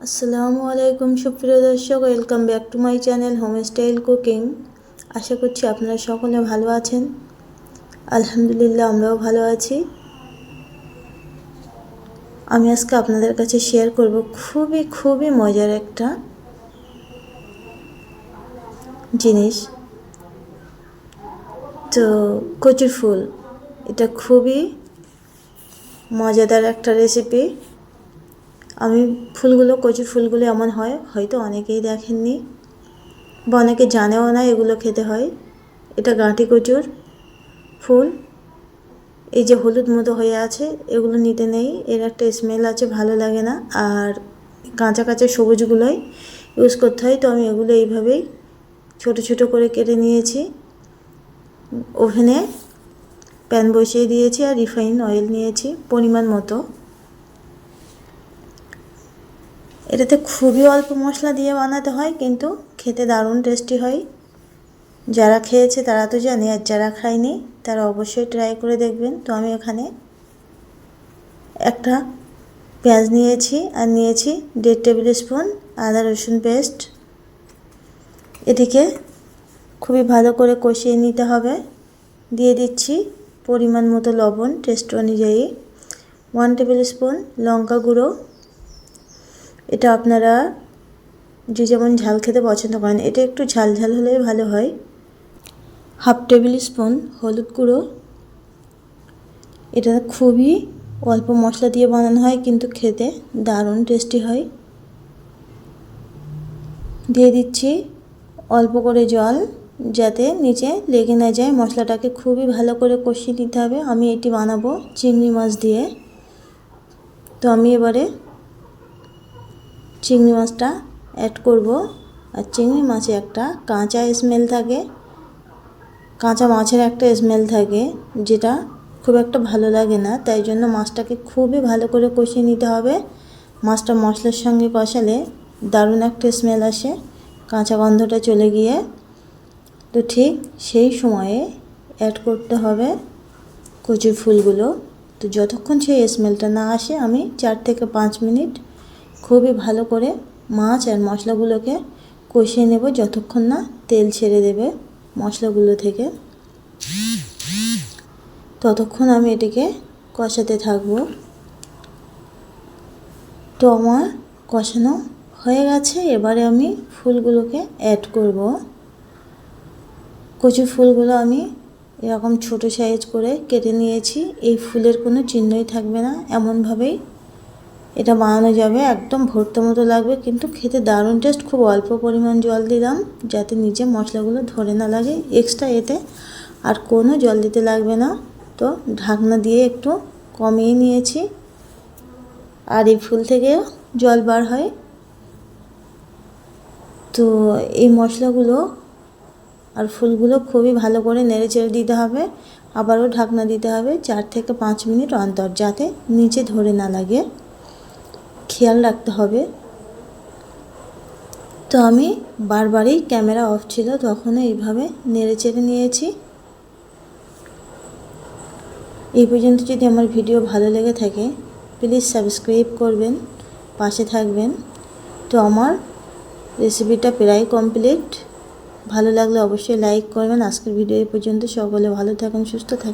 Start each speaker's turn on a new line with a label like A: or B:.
A: আসসালামু আলাইকুম সুপ্রিয় দর্শক, welcome back to my channel home style cooking. আশা করছি আপনারা সকলে ভালো আছেন। আলহামদুলিল্লাহ, আমরাও ভালো আছি। আমি আজকে আপনাদের কাছে শেয়ার করব খুবই মজার একটা জিনিস। তো কচুর ফুল, এটা খুবই মজাদার একটা রেসিপি। কচুর ফুলগুলো এমন হয়, হয়তো অনেকেই দেখেননি বা অনেকে জানেও না এগুলো খেতে হয়। এটা গাঁটি কচুর ফুল। এই যে হলুদ মতো হয়ে আছে, এগুলো নিতে নেই, এর একটা স্মেল আছে, ভালো লাগে না। আর কাঁচা কাঁচা সবুজগুলোই ইউজ করতে হয়। তো আমি এগুলো এইভাবেই ছোট ছোট করে কেটে নিয়েছি। ওভেনে প্যান বসিয়ে দিয়েছি আর রিফাইন অয়েল নিয়েছি পরিমাণ মতো। এটাতে খুবই অল্প মশলা দিয়ে বানাতে হয়, কিন্তু খেতে দারুণ টেস্টি হয়। যারা খেয়েছে তারা তো জানে, আর যারা খায়নি তারা অবশ্যই ট্রাই করে দেখবেন। তো আমি এখানে একটা পেঁয়াজ নিয়েছি আর নিয়েছি 1.5 টেবিল স্পুন আদা রসুন পেস্ট। এটিকে খুবই ভালো করে কষিয়ে নিতে হবে। দিয়ে দিচ্ছি পরিমাণ মতো লবণ টেস্ট অনুযায়ী, 1 টেবিল স্পুন লঙ্কা গুঁড়ো। এটা আপনারা যে যেমন ঝাল খেতে পছন্দ করেন, এটা একটু ঝাল ঝাল হলে ভালো হয়। 1/2 টেবিল স্পুন হলুদ গুঁড়ো। এটা খুবই অল্প মশলা দিয়ে বানানো হয়, কিন্তু খেতে দারুণ টেস্টি হয়। দিয়ে দিচ্ছি অল্প করে জল, যাতে নিচে লেগে না যায়। মশলাটাকে খুবই ভালো করে কষিয়ে নিতে হবে। আমি এটি বানাবো চিংড়ি মাছ দিয়ে। তো আমি এবারে চিংড়ি মাছটা অ্যাড করব। আর চিংড়ি মাছে একটা কাঁচা স্মেল থাকে, কাঁচা মাছের একটা স্মেল থাকে, যেটা খুব একটা ভালো লাগে না। তাই জন্য মাছটাকে খুবই ভালো করে কষিয়ে নিতে হবে। মাছটা মশলার সঙ্গে কষালে দারুণ একটা স্মেল আসে, কাঁচা গন্ধটা চলে গিয়ে। তো ঠিক সেই সময়ে অ্যাড করতে হবে কচুর ফুলগুলো। তো যতক্ষণ সেই স্মেলটা না আসে, আমি 4 থেকে 5 মিনিট খুবই ভালো করে মাছ আর মশলাগুলোকে কষিয়ে নেব, যতক্ষণ না তেল ছেড়ে দেবে মশলাগুলো থেকে। ততক্ষণ আমি এটিকে কষাতে থাকব। তো আমার কষানো হয়ে গেছে। এবারে আমি ফুলগুলোকে অ্যাড করব। কচুর ফুলগুলো আমি এরকম ছোট সাইজ করে কেটে নিয়েছি। এই ফুলের কোনো চিহ্নই থাকবে না, এমনভাবেই এটা বানানো যাবে। একদম ভর্তা মতো লাগবে, কিন্তু খেতে দারুণ টেস্ট। খুব অল্প পরিমাণ জল দিলাম, যাতে নিচে মশলাগুলো ধরে না লাগে। এক্সট্রা এতে আর কোনো জল দিতে লাগবে না। তো ঢাকনা দিয়ে একটু কমিয়ে নিয়েছি। আর এই ফুল থেকেও জল বার হয়। তো এই মশলাগুলো আর ফুলগুলো খুবই ভালো করে নেড়েচেড়ে দিতে হবে। আবারও ঢাকনা দিতে হবে 4 থেকে 5 মিনিট অন্তর, যাতে নিচে ধরে না লাগে, খেয়াল রাখতে হবে। তো আমি বারবারই ক্যামেরা অফ ছিল, তখনও এইভাবে নেড়েচেড়ে নিয়েছি। এই পর্যন্ত যদি আমার ভিডিও ভালো লেগে থাকে, প্লিজ সাবস্ক্রাইব করবেন, পাশে থাকবেন। তো আমার রেসিপিটা প্রায় কমপ্লিট। ভালো লাগলে অবশ্যই লাইক করবেন। আজকের ভিডিও এই পর্যন্ত। সকলে ভালো থাকুন, সুস্থ থাকুন।